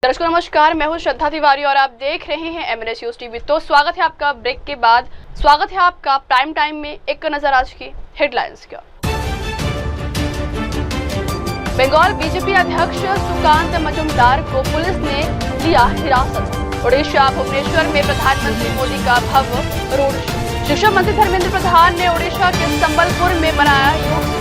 दर्शकों नमस्कार, मैं हूं श्रद्धा तिवारी और आप देख रहे हैं एमएनएस न्यूज टीवी। तो स्वागत है आपका ब्रेक के बाद, स्वागत है आपका प्राइम टाइम में। एक नजर आज की हेडलाइंस का। बंगाल बीजेपी अध्यक्ष सुकांत मजुमदार को पुलिस ने लिया हिरासत में। ओडिशा भुवनेश्वर में प्रधानमंत्री मोदी का भव्य रोड शो। शिक्षा मंत्री धर्मेंद्र प्रधान ने ओडिशा के संबलपुर में मनाया योग दिवस।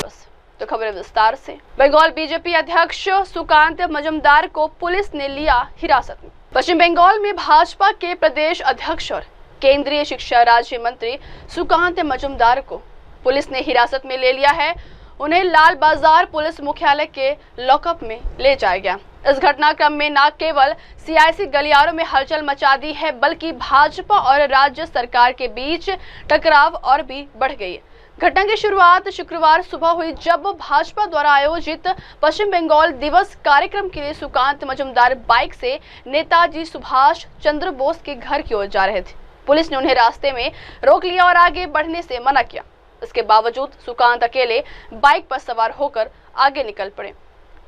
तो खबरें विस्तार से। बंगाल बीजेपी अध्यक्ष सुकांत मजुमदार को पुलिस ने लिया हिरासत में। पश्चिम बंगाल में भाजपा के प्रदेश अध्यक्ष और केंद्रीय शिक्षा राज्य मंत्री सुकांत मजुमदार को पुलिस ने हिरासत में ले लिया है। उन्हें लाल बाजार पुलिस मुख्यालय के लॉकअप में ले जाया गया। इस घटनाक्रम में न केवल सियासी गलियारों में हलचल मचा दी है, बल्कि भाजपा और राज्य सरकार के बीच टकराव और भी बढ़ गई है। घटना की शुरुआत शुक्रवार सुबह हुई, जब भाजपा द्वारा आयोजित पश्चिम बंगाल दिवस कार्यक्रम के लिए सुकांत मजुमदार बाइक से नेताजी सुभाष चंद्र बोस के घर की ओर जा रहे थे। पुलिस ने उन्हें रास्ते में रोक लिया और आगे बढ़ने से मना किया। इसके बावजूद सुकांत अकेले बाइक पर सवार होकर आगे निकल पड़े।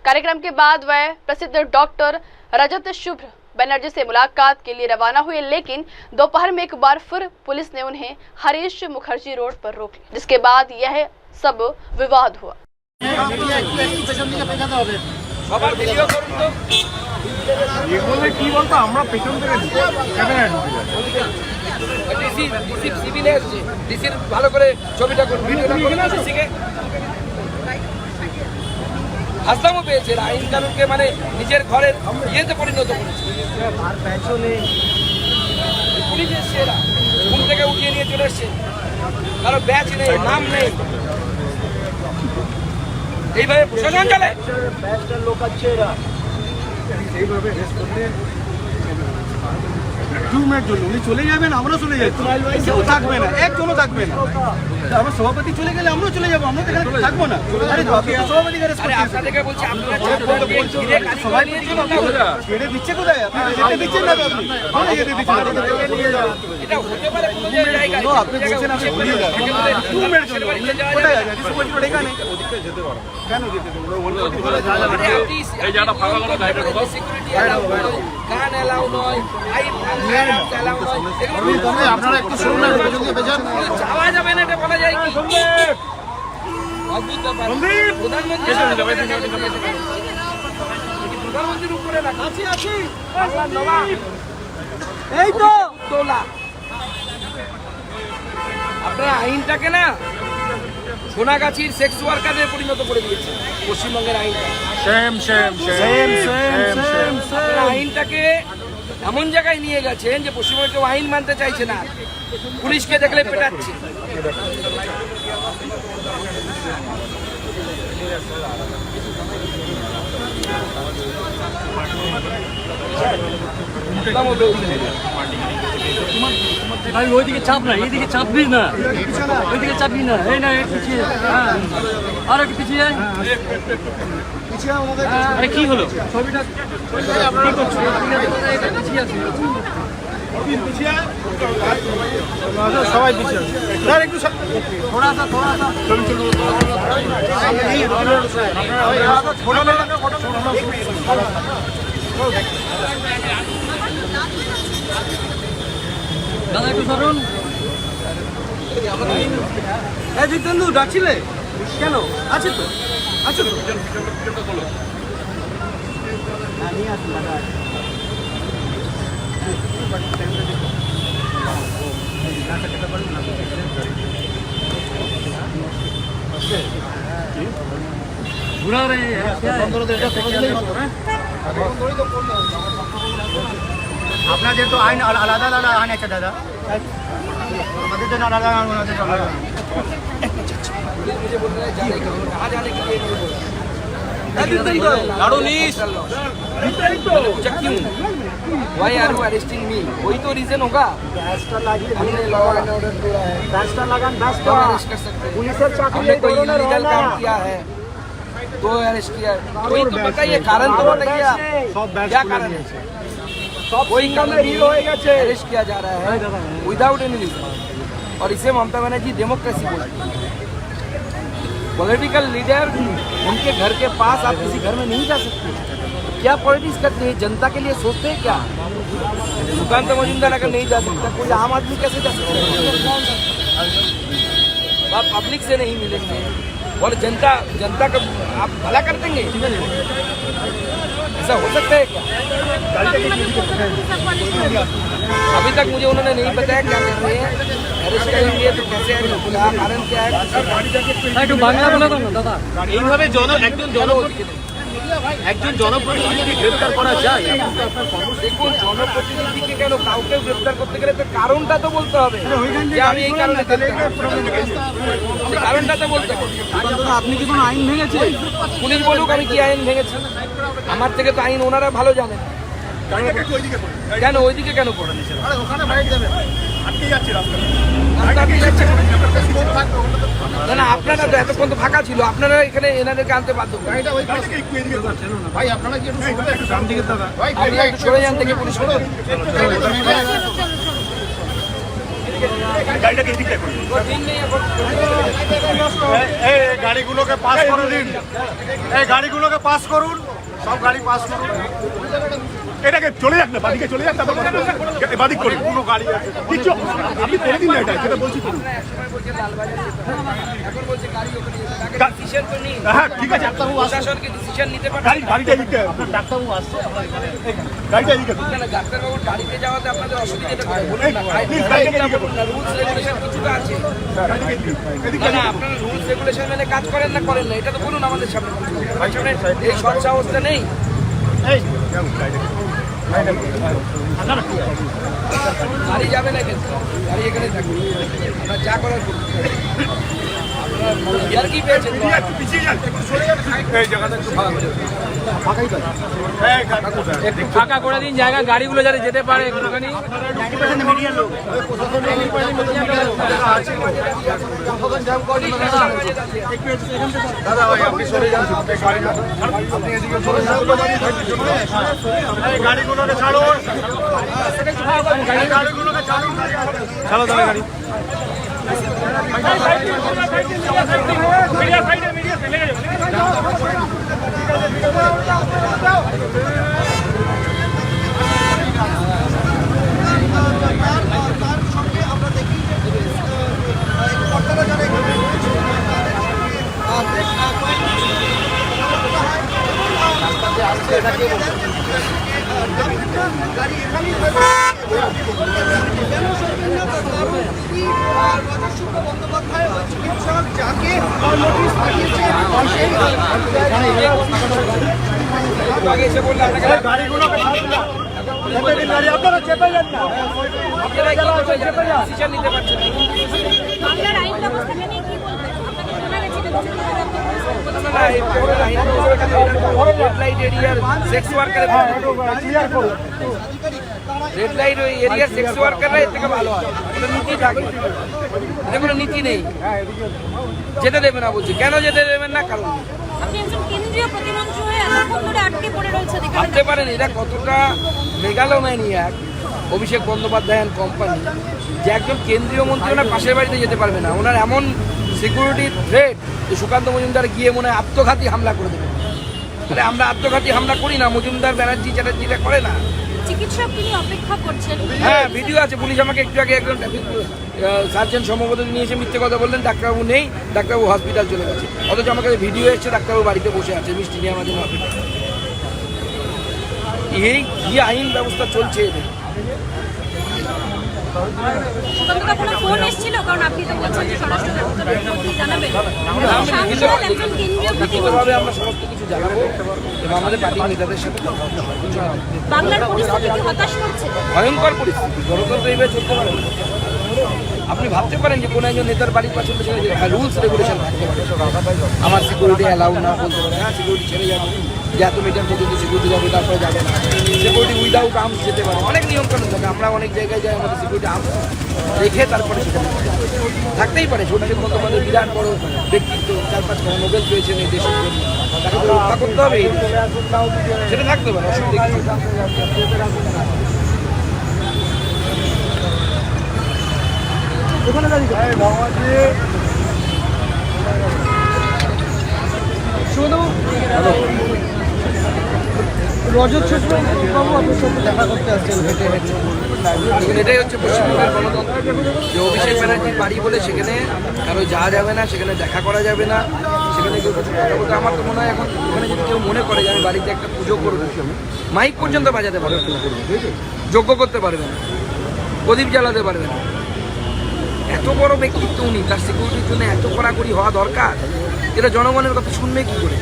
कार्यक्रम के बाद वह प्रसिद्ध डॉक्टर रजत शुभ्र बनर्जी से मुलाकात के लिए रवाना हुए, लेकिन दोपहर में एक बार फिर पुलिस ने उन्हें हरीश मुखर्जी रोड पर रोक लिया, जिसके बाद यह सब विवाद हुआ। হাসলামও পেয়েছে, আইন কানুনকে মানে নিজের ঘরের ইয়েতে পরিণত করেছে। পুলিশ এসছে, এরা ঘুম থেকে উঠিয়ে নিয়ে চলে এসছে, কারো ব্যাচ নেই, নাম নেই, এইভাবে প্রশাসন চলে। লোক আছে এরা এইভাবে রেস্ট করলে 2 মিনিট জন্য উনি চলে যাবেন, আমরা চলে যাই, কেউ থাকবে না, একজনও থাকবে না। আমার সভাপতি চলে গেলে আমরাও চলে যাবো, আমরা এখানে থাকবো না। আরে সভাপতি আপনাদেরকে বলছি, আপনারা ছেড়ে দিচ্ছে কোথায়? আপনি যেতে দিচ্ছেন না, আপনি যেতে দিচ্ছেন এটা হতে পারে কোনো জায়গায়। আপনি বলছেন আমি ভুলিয়ে যাব 2 মিনিট জন্য কোথায় আছে? সুপারস্টোর এখানে ওদিকে যেতে পারো কেন যেতে দেবো? এই জায়গাটা ফাঁকা কোনো ড্রাইভার হবে, সিকিউরিটি এলাও নয়, গান এলাও নয়, আইন এলাও নয়। আপনারা একটু শুনুন, যাওয়া যাবে না, এটা বলা যায় কি? অদ্ভুত ব্যাপার। প্রধানমন্ত্রীর উপরে আছি এই তো তোলা। আপনারা আইনটাকে না সোনাগাছির সেক্স ওয়ার্কারে পরিণত করে দিয়েছে পশ্চিমবঙ্গের আইনটা। আইনটাকে এমন জায়গায় নিয়ে গেছেন যে পশ্চিমবঙ্গে কেউ আইন মানতে চাইছে না, পুলিশকে দেখলে পেটাচ্ছে। ভাই ওইদিকে চাপ না, এইদিকে চাপ দিস না, ওইদিকে চাপি না, এই না পিছিয়ে, হ্যাঁ আর একটু পিছিয়ে। আরে কি হলো? ছবিটা সবাই পিছিয়ে একটু थोड़ा सा দাদা একটু সরুন। জিতেন্দু ডাকছিলে কেন? আছে তো, আছে তো। ঘুরা রে আপনাদের তো আইন আলাদা আলাদা আইন আছে দাদা, আমাদের জন্য আলাদা আইন আছে। Why are you arresting me? वही तो रीजन होगा। हमने कोई इलीगल काम किया है तो अरेस्ट किया, कोई तो बताइए, कारण तो बताइए आप, क्या कारण है? कोई अरेस्ट किया जा रहा है विदाउट एनी रीजन, और इसे ममता बनर्जी डेमोक्रेसी बोलती है। पॉलिटिकल लीडर उनके घर के पास आप किसी घर में नहीं जा सकते। क्या पॉलिटिक्स करते हैं? जनता के लिए सोचते हैं क्या? सुकांत मजूमदार अगर नहीं जा सकता, कोई आम आदमी कैसे जा सकता है? आप पब्लिक से नहीं मिलेंगे और जनता का आप भला कर देंगे, ऐसा हो सकता है क्या? अभी तक मुझे उन्होंने नहीं बताया क्या कर रहे हैं, अरेस्ट करेंगे तो कैसे है, क्या कारण क्या है। একটু বাংলা বলে দাও না দাদা। এইভাবে একজন জনপ্রতিনিধিকে গ্রেফতার করা যায়? দেখুন, জনপ্রতিনিধিকে কেন কাউকে গ্রেফতার করতে গেলে তো কারণটা তো বলতে হবে যে আমি এই কারণে কারণটা তো বলতে হবে। আপনি কি কোনো আইন ভেঙেছেন? পুলিশ বলুক আমি কি আইন ভেঙেছি, আমার থেকে তো আইন ওনারা ভালো জানেন। কেন ওইদিকে কেন করেন? না না, আপনারা তো এতক্ষণ তো ফাঁকা ছিল, আপনারা এখানে এনাদেরকে আনতে বাধ্য করেন। আপনি একটু সরে যান থেকে পুলিশ গাড়িগুলোকে পাস করে দিন, এই গাড়িগুলোকে পাস করুন, সব গাড়ি পাস করুন। এটাকে চলে যাক না, বাদিকে চলে যাক, তারপর বাদিক করুন। কোনো গাড়ি আছে কিছু আপনি করে দিন না, এটা যেটা বলছি করুন। হ্যাঁ ঠিক আছে, গাড়িটা দিতে ডাক্তারবাবু আসছে, গাড়িটা দিতে ডাক্তারবাবুর গাড়িতে যাওয়াতে আপনাদের অসুবিধাটা কোথায়? কিছুটা আছে না, আপনারা রুলস রেগুলেশন মেনে কাজ করেন না করেন না, এটা তো বলুন আমাদের সামনে। এই সৎ সাহসটা নেই। গাড়ি যাবে না কিন্তু, গাড়ি এখানে থাকবে, আপনার যা করার করুন। আপনারা কি পেয়েছেন? একটু ফাঁকা করে দিন জায়গা, গাড়িগুলো যাতে যেতে পারে একটুখানি। দাদা ভাই আপনি সরে যান, গাড়িগুলোকে ছাড়ুন, গাড়িগুলোকে ছাড়ুন, ছাড়ো দাদা গাড়ি। আপনারা চেপে যান না, ডিসিশন নিতে পারছেন না। বাংলার আইন ব্যবস্থাকে নিয়ে কি বলবেন? সেক্স ওয়ার্কার, রেড লাইট এরিয়ার সেক্স ওয়ার্কাররা এর থেকে ভালো হয়, কোনো নীতি থাকে, এটা কোনো নীতি নেই। যেতে দেবে না বলছি, কেন যেতে দেবেন না? কারণ আপনি একজন কেন্দ্রীয় প্রতিমন্ত্রী হয়ে এতক্ষণ ধরে আটকে পড়ে রয়েছে, ভাবতে পারেন এটা কতটা megalomaniac Abhishek Bandyopadhyay and company, যে একজন কেন্দ্রীয় মন্ত্রী ওনার পাশের বাড়িতে যেতে পারবে না। ওনার এমন সিকিউরিটি থ্রেট যে সুকান্ত মজুমদার গিয়ে মনে হয় আত্মঘাতী হামলা করে দেবে। তাহলে আমরা আত্মঘাতী হামলা করি না, মজুমদার ব্যানার্জি চ্যাটার্জিটা করে না। চিকিৎসক তিনি অপেক্ষা করছেন। হ্যাঁ, ভিডিও আছে, পুলিশ আমাকে একটু আগে একজন সার্জন সম্ভবত নিয়ে এসে মিথ্যে কথা বললেন, ডাক্তারবাবু নেই, ডাক্তারবাবু হসপিটাল চলে গেছে, অথচ আমাকে ভিডিও এসছে ডাক্তারবাবু বাড়িতে বসে আছে মিষ্টি নিয়ে আমাদের অপেক্ষা। এই কি আইন ব্যবস্থা চলছে এদের? সুকান্তদা কোনো ফোন এসেছিল? কারণ আপনি তো বলছেন যে স্বরাষ্ট্র দপ্তরের মধ্যে জানাবেন। একজন কেন্দ্রীয় লিখিতভাবে আমরা সমস্ত কিছু জানাবো এবং আমাদের পার্টির নেতাদের সাথে বাংলার পরিস্থিতি কি হতাশ করছে? ভয়ঙ্কর পরিস্থিতি, গণতন্ত্র এইভাবে চলতে পারে না। আপনি ভাবতে পারেন যে কোনো একজন নেতার বাড়ির পাশে রুলস রেগুলেশন থাকতে পারে, আমার সিকিউরিটি অ্যালাউ না বলতে পারে, হ্যাঁ সিকিউরিটি ছেড়ে যাবে, যে এত মিটার পর্যন্ত সিকিউরিটি যাবে তারপরে যাবে না, সিকিউরিটি উইদাউট আর্মস যেতে পারে, অনেক নিয়মকানুন থাকে। আমরা অনেক জায়গায় যাই, আমাদের সিকিউরিটি আর্মস রেখে তারপরে সেটা থাকতেই পারে। অভিষেক বন্দ্যোপাধ্যায় বিরাট বড় ব্যক্তিত্ব, 4-5 নোবেল পেয়েছেন এই দেশের জন্য, তাকে তো রক্ষা করতে হবে, সেটা থাকতে পারে, অসুবিধা কিছু না। ওখানে দাঁড়িয়ে শুধু রজত বাবু আপনার সাথে দেখা করতে আসছেন হেঁটে হেঁটে। দেখুন, এটাই হচ্ছে পশ্চিমবঙ্গের গণতন্ত্র, যে অভিষেক ব্যানার্জির বাড়ি বলে সেখানে কারো যাওয়া যাবে না, সেখানে দেখা করা যাবে না, সেখানে কেউ কিছু কথা বলতে। আমার তো মনে হয় এখন ওখানে যদি কেউ মনে করে যে আমি বাড়িতে একটা পুজো করবো, মাইক পর্যন্ত বাজাতে পারবে না, যজ্ঞ করতে পারবে না, প্রদীপ জ্বালাতে পারবে না। এত বড় ব্যক্তিত্ব উনি, তার সিকিউরিটির জন্য এত কড়াকড়ি হওয়া দরকার। এটা জনগণের কথা শুনবে কি করে,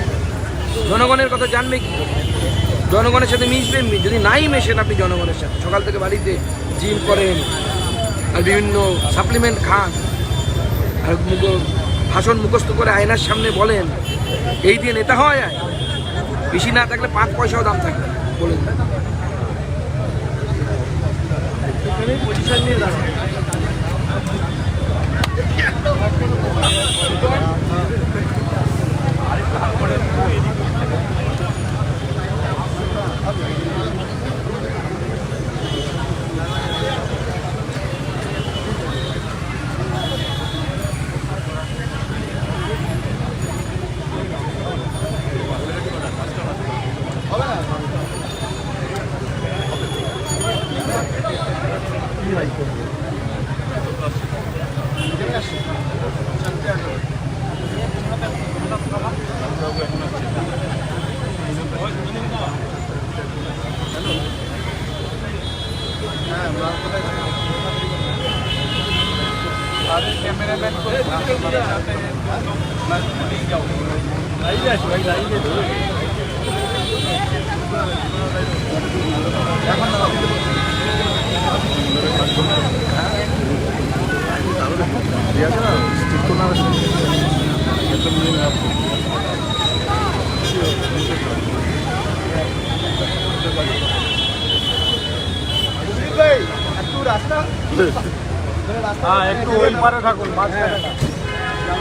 জনগণের কথা জানবে কি করে, জনগণের সাথে মিশবেন? যদি নাই মেশেন আপনি জনগণের সাথে, সকাল থেকে বাড়িতে জিম করেন আর বিভিন্ন সাপ্লিমেন্ট খান আর ভাষণ মুখস্থ করে আয়নার সামনে বলেন এই দিয়ে নেতা হওয়া যায়? বেশি না থাকলে 5 পয়সাও দাম থাকবে বলে দিন। একটু ওই পারে থাকুন, মাঝখানে না।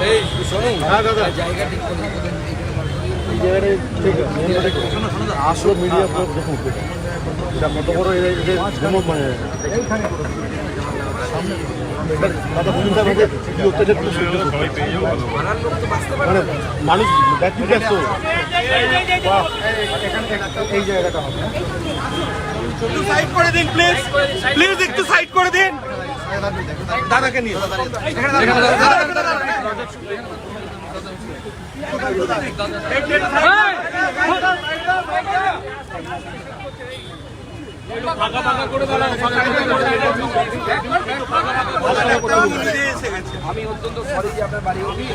এই শোনুন, হ্যাঁ দাদা, জায়গা ঠিক করে এই জায়গাটায় ঠিক আছে। আসো মিডিয়া দেখুন, এটা কত বড় যেমন মানে দাদা বলুন স্যার, আমাদের কি অত্যাচার করে সহ্য করতে হচ্ছে? মারার লোক তো বাঁচতে পারে মানে না। মানুষ ব্যক্তি ব্যস্ত। এই জায়গাটা হবে, একটু সাইড করে দিন প্লিজ, প্লিজ একটু সাইড করে দিন দাদাকে নিয়ে। আমি অত্যন্ত সরি যে আপনার বাড়ি অবধি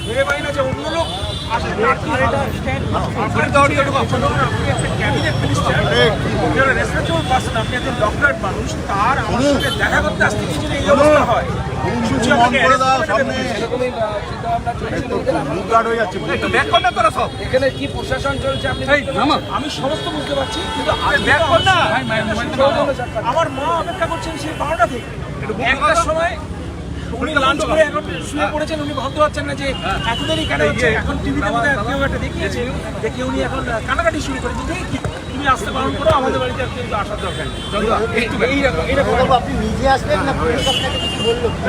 ভেবে পাই না যে অন্য লোক আসবে। আপনি একজন ডক্টর মানুষ, তার আমার সঙ্গে দেখা করতে আসতে কিছু এই অবস্থা হয়। শুনছি আপনাকে ব্যাক করনা তোরা সব এখানে কি প্রশাসন চলছে আপনি আমি সমস্ত বুঝতে পারছি, কিন্তু ব্যাক কর না। আমার মা অপেক্ষা করছেন সেই 12টা থেকে। একটার সময় উনি লাঞ্চ করে এখন শুয়ে পড়েছেন, উনি ভাবতে পারছেন না যে এত দেরি কেন হচ্ছে। এখন টিভিতে বোধহয় কেউ একটা দেখিয়েছে যে উনি এখন কানাকাটি শুরু করেছে যে তুমি আসতে পারো করো, আমাদের বাড়িতে কিন্তু আসার দরকার নেই। আপনি নিজে আসবেন না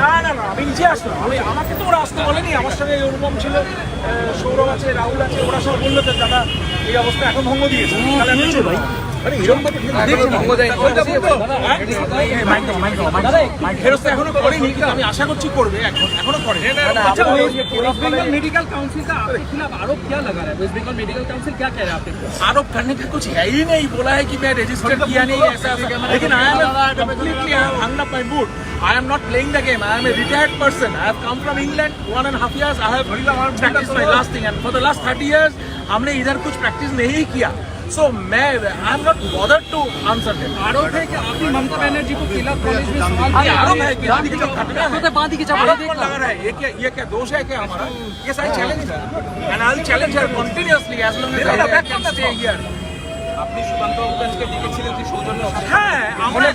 না না না, আমি নিজে আসলাম। আমাকে তো ওরা আসতে বলেনি, আমার সঙ্গে অনুপম ছিল, সৌরভ আছে, রাহুল আছে, ওরা সব বললো যে দাদা এই অবস্থা এখন ভঙ্গ দিয়েছে। তাহলে আমি চলে যাই। ফেরত এখনো করেনি, কিন্তু আমি আশা করছি করবে। এখনো করে। अच्छा, वेस्ट बंगाल मेडिकल काउंसिल का आपके खिलाफ आरोप क्या लगा रहा है? वेस्ट बंगाल मेडिकल काउंसिल क्या कह रहा है आपके खिलाफ? आरोप करने का कुछ है ही नहीं। बोला है कि मैं रजिस्टर किया नहीं, ऐसा लेकिन I am completely hung up my mood. I am not playing the game. I am a retired person. I have come from England 1.5 years. I have practiced my last thing, and for the last 30 years हमने इधर कुछ practice नहीं किया. So मैं I am not bothered to answer them. आरोप है कि आपने ममता बनर्जी को किला कॉलेज में सवाल किया। आरोप है कि आदि का घटना है। बांधी की आरोप कौन लगा रहा है? ये क्या दोष है क्या हमारा? ये सारी चैलेंज है, and I will challenge her continuously as long as I can stay here. আপনি সুকান্ত বাবুকে দেখেছিলেন যে সৌজন্য হ্যাঁ, আমরা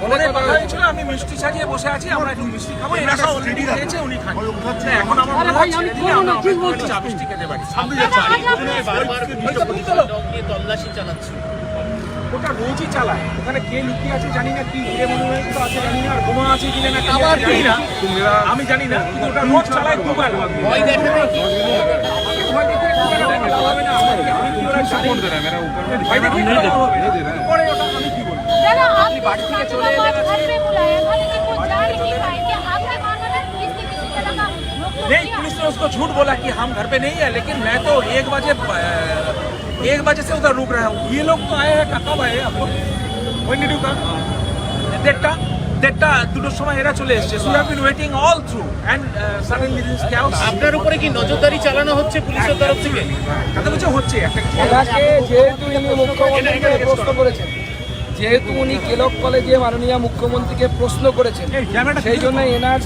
মনে কথা হয়েছিল আমি মিষ্টি সাজিয়ে বসে আছি, আমরা একটু মিষ্টি খাবো। এরা সব অলরেডি খেয়েছে, উনি খান। এখন আমার মনে হয় ছেড়ে দিলে আমরা চা মিষ্টি খেতে পারি। তল্লাশি চালাচ্ছে। ওটা রোজই চালায়, ওখানে কে লুকিয়ে আছে জানি না, কি হিরে মনুমেন্ট আছে জানি না, আর বোমা আছে কিনা না আবার জানি না, আমি জানি না, কিন্তু ওটা রোজ চালায় দুবার। ভয় দেখে না কি? আমাকে ভয় দেখে হবে না, আমি কি ওরা সাপোর্ট দেয় না, মেরা উপর ভয় দেখে না পরে ওটা আমি কি বলবো। दादा आपने बाड़ी से चले घर पे बुलाया था लेकिन वो जा नहीं पाए, क्या आपने माना था पुलिस ने किसी तरह का नहीं, पुलिस ने उसको झूठ बोला कि हम घर पे नहीं है, लेकिन मैं तो 1 बजे से उधर रुक रहा हूँ। ये लोग तो आए हैं, कब आए आपको? When did you come? 1:30 সময় এরা চলে এসেছে। So we have been waiting all through and suddenly this chaos. আপনার উপরে কি নজরদারি চালানো হচ্ছে পুলিশের তরফ থেকে? কথা বলছে হচ্ছে একটা এনাকে যেহেতু ইনি মুখ্যমন্ত্রীকে প্রশ্ন করেছেন, যেহেতু উনি কেলক কলেজে মাননীয় মুখ্যমন্ত্রীকে প্রশ্ন করেছেন, সেই জন্য এনার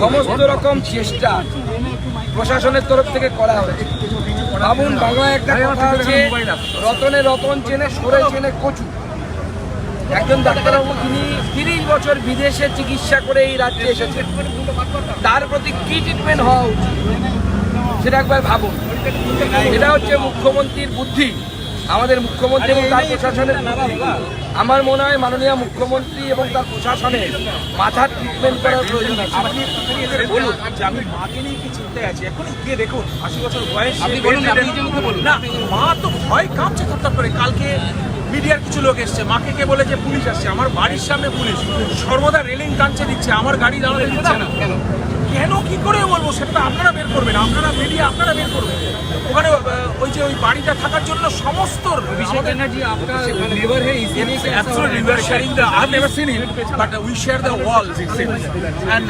সমস্ত রকম চেষ্টা প্রশাসনের তরফ থেকে করা হয়েছে। ভাবুন, বাংলায় একটা কথা আছে, রতনে রতন চেনে, সরে চেনে কচু। একজন ডাক্তারবাবু তিনি 30 বছর বিদেশে চিকিৎসা করে এই রাজ্যে এসেছেন, তার প্রতি কি ট্রিটমেন্ট হওয়া উচিত সেটা একবার ভাবুন। এটা হচ্ছে মুখ্যমন্ত্রীর বুদ্ধি, আমাদের মুখ্যমন্ত্রী এবং তার প্রশাসনের বুদ্ধি। আমার মনে হয় মাননীয় মুখ্যমন্ত্রী এবং তার প্রশাসনের মাথার ট্রিটমেন্ট করার প্রয়োজন আছে। আপনি বলুন যে আমি মাকে নিয়ে কি চিন্তায় আছি, এখন গিয়ে দেখুন 80 বছর বয়স, আপনি বলুন, আপনি নিজে মুখে বলুন। না, মা তো ভয় কাঁপছে থরথর করে। কালকে মিডিয়ার কিছু লোক এসছে, মাকে কে বলে যে পুলিশ আসছে, আমার বাড়ির সামনে পুলিশ সর্বদা রেলিং টানছে দিচ্ছে, আমার গাড়ি দাঁড়াতে দিচ্ছে না। কেন কি করে বলবো সেটা তো আপনারা বের করবেন, আপনারা মিডিয়া আপনারা বের করবেন। ওখানে ওই যে ওই বাড়িটা থাকার জন্য সমস্ত अभिषेक बनर्जी आपका नेबर है, इसलिए कि absolutely we are sharing the, I've never seen it but we share the walls it seems and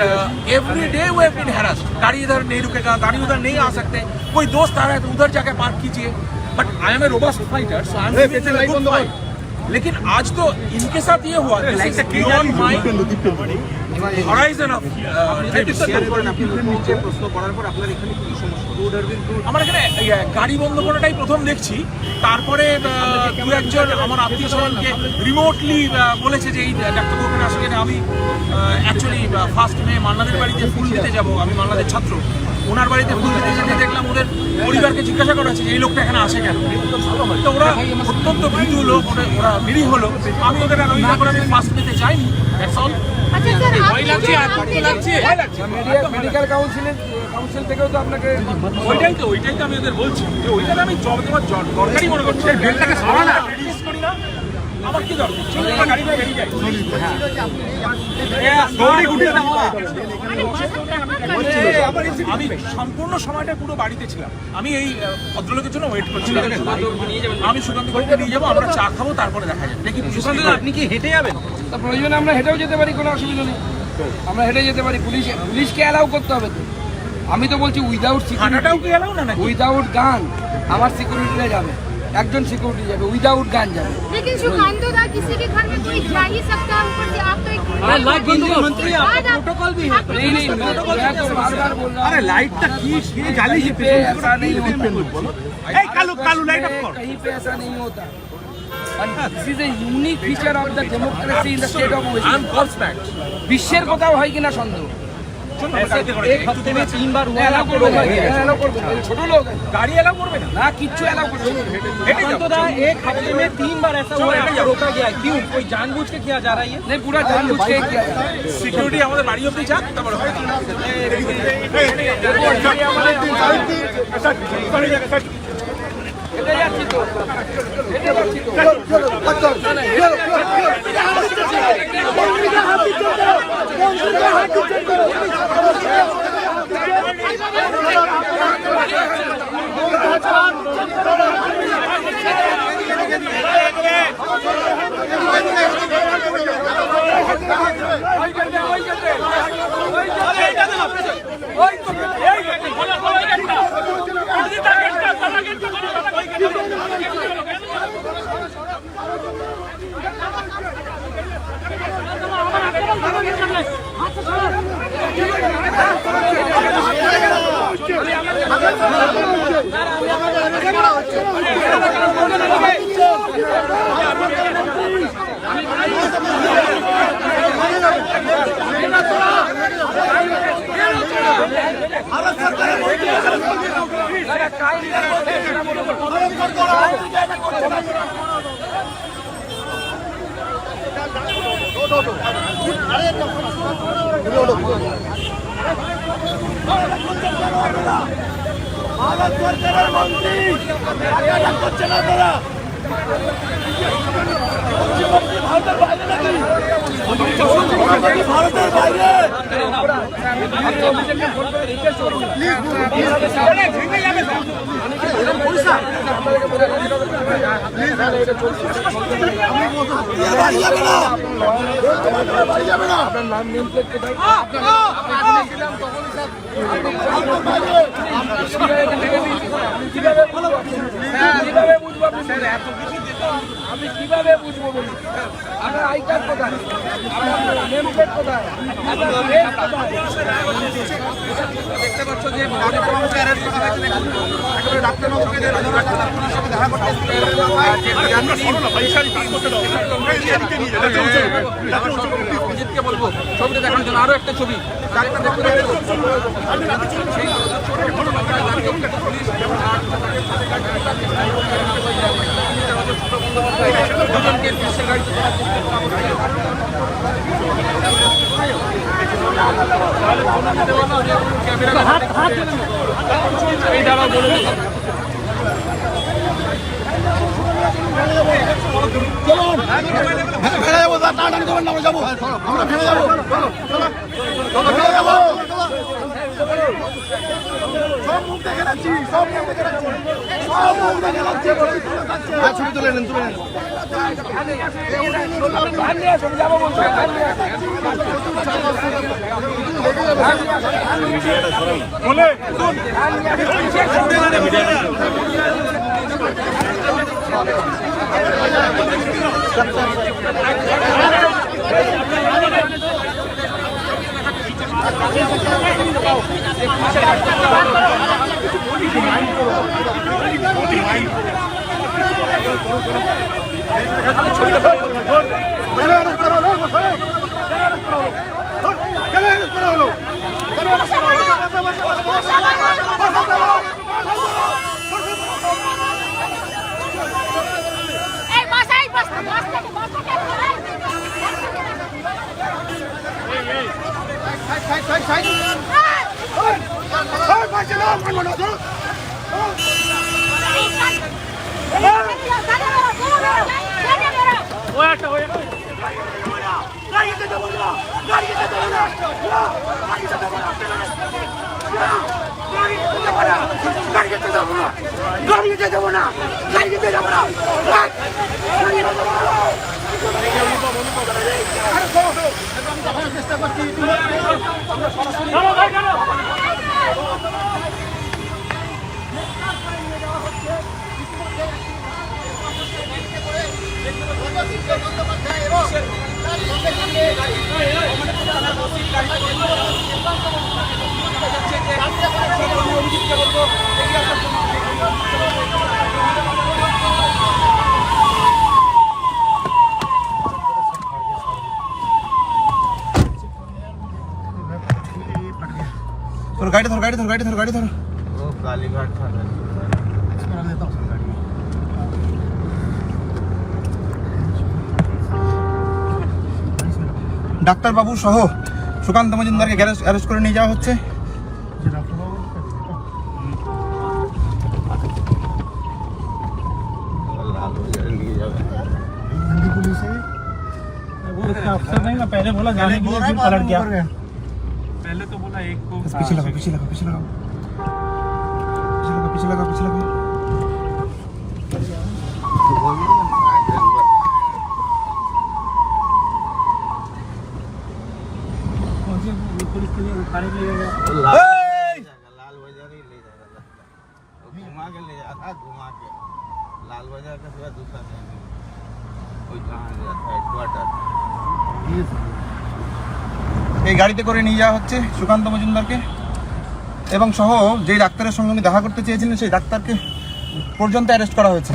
every day we have been harassed. गाड़ी इधर नहीं रुकेगा, गाड़ी उधर नहीं आ सकते, कोई दोस्त आ रहा है तो उधर जाके पार्क कीजिए, but I am a robust fighter so I am giving a good fight. लेकिन आज तो इनके साथ ये हुआ, this is beyond my horizon of আমার এখানে গাড়ি বন্ধ করাটাই প্রথম দেখছি, তারপরে দু একজন আমার আত্মীয় স্বজনকে রিমোটলি বলেছে যে এই ডাক্তারবাবু ওখানে আসলে আমি অ্যাকচুয়ালি ফার্স্ট মে মান্নাদের বাড়িতে ফুল দিতে যাব, আমি মান্নাদের ছাত্র, ওনার বাড়িতে ফুল দিতে যেতে দেখলাম ওদের পরিবারকে জিজ্ঞাসা করা হচ্ছে যে এই লোকটা এখানে আসে কেন। তো ওরা অত্যন্ত ভীতু লোক, ওরা নিরীহ হলো, আমি ওদের আর ওই করে আমি ফার্স্ট মেতে যাইনি, দ্যাটস অল। अच्छा सर आपने মেডিকেল কাউন্সিল থেকেও তো আপনাকে ওইটাই তো আমি ওদের বলছি যে ওইটাতে আমি জব দেওয়ার দরকারই মনে করছি, বেলটাকে সরা না রিলিজ করি না, আমার কি দরকার, চলো আমরা গাড়ি নিয়ে বেরিয়ে যাই। আমি সম্পূর্ণ সময়টা পুরো বাড়িতে ছিলাম, আমি এই ভদ্রলোকের জন্য ওয়েট করছিলাম। আমি সুকান্ত বাড়িতে নিয়ে যাবো, আমরা চা খাবো, তারপরে দেখা যাবে। দেখি সুকান্ত, আপনি কি হেঁটে যাবেন? তা প্রয়োজনে আমরা হেঁটেও যেতে পারি, কোনো অসুবিধা নেই, আমরা হেঁটে যেতে পারি। পুলিশকে অ্যালাউ করতে হবে তো। আমি তো বলছি উইদাউট হাঁটাটাও কি এলাও না নাকি? উইদাউট গান আমার সিকিউরিটিরা যাবে, একজন সিকিউরিটি যাবে, উইদাউট গান যাবে। लेकिन सुकांतो दा किसी के घर में कोई जा ही सकता है, ऊपर से आप तो एक लाइट बंद करो। प्रोटोकॉल भी है। नहीं मैं तो बार-बार बोल रहा हूं, अरे लाइटটা কি জ্বালি कहीं पे ऐसा नहीं होता, এই কালো কালো লাইট অফ কর। कहीं पे ऐसा नहीं होता। And this is a unique feature of the democracy in the state of West I am Bengal. গলফ্যাক্ট। বিশ্বের কোথাও হয় কিনা সন্দেহ। एक हफ्ते में 3 बार हुआ অ্যালাউ করবে না, অ্যালাউ করবে না, ছোট লোক আছে। গাড়ি এলাও করবে না, না কিচ্ছু অ্যালাউ করবে না। सुकांतो दा एक हफ्ते में 3 बार ऐसा हुआ है, आपको रोका गया है, क्यों? कोई जानबूझ के किया जा रहा है ये? नहीं पूरा जानबूझ के किया जाए। সিকিউরিটি আমাদের বাড়ি অব্দি যাক, তারপরে হবে। হেঁটে যাচ্ছি তো, হেঁটে যাচ্ছি তো। काय ভারত সরকারের মন্ত্রী টাকা করছে না তারা ভারতের বাইরে নাকি ভারতের বাইরে আপনার নাম নেম প্লেট কোথায় কিভাবে বুঝবো আমি কিভাবে বুঝবো বলুন আপনার আই কার্ড কোথায় আপনার নেম প্লেট কোথায় আপনার ফেস কোথায় দেখতে পাচ্ছ যে ডাক্তারবাবুকে অ্যারেস্ট করা হয়েছে একেবারে ডাক্তারবাবুকে পুলিশের সাথে দেখা করতে অভিজিৎকে বলবো ছবিটা দেখানোর জন্য আরো একটা ছবি ডাক্তার দেখতে ভেড়ে যাবো টানাটানি করবেন না আমরা যাবো আমরা ভেড়ে যাবো ভেড়ে যাবো সব মুখ দেখে যাচ্ছি সব মুখ দেখে যাচ্ছি সব মুখ দেখে যাচ্ছি ছবি তুলে নেন তুলে নেন যাবো বলে गाड़ी धर गाड़ी धर गाड़ी धर गाड़ी धर वो कालीघाट था ডাক্তার বাবু সহ সুকান্ত মজুমদারকে অ্যারেস্ট করে নিয়ে যাওয়া হচ্ছে अफसर नहीं ना पहले बोला जाने के लिए फिर पलट गया पहले तो बोला एक को पीछे लगा पीछे लगा पीछे लगा पीछे लगा पीछे लगा पुलिस के लिए उठाने के लिए लाल बाजार ही ले जाएगा घुमा के ले जाता घुमा के लाल बाजार का सिवा दूसरा कोई कहाँ जाता है क्वार्टर এই গাড়িতে করে নিয়ে যাওয়া হচ্ছে সুকান্ত মজুমদারকে এবং সহ যেই ডাক্তারের সঙ্গে উনি দেখা করতে চেয়েছিলেন সেই ডাক্তারকে পর্যন্ত অ্যারেস্ট করা হয়েছে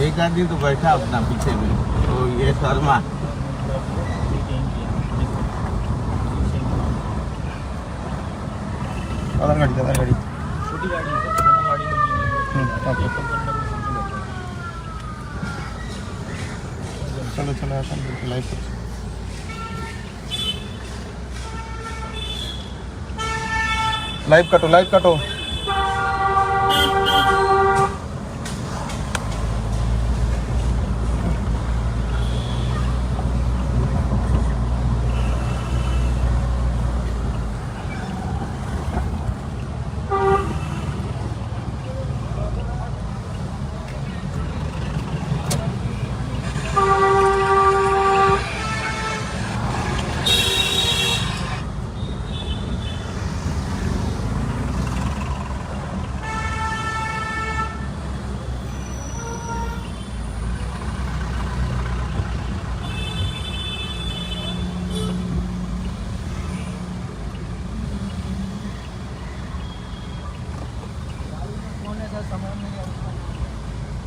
एक आदमी तो बैठा अपना पीछे में तो ये शर्मा दादार गाड़ी छोटी गाड़ी चलो चलो এখন লাইভ করছি লাইভ কাটো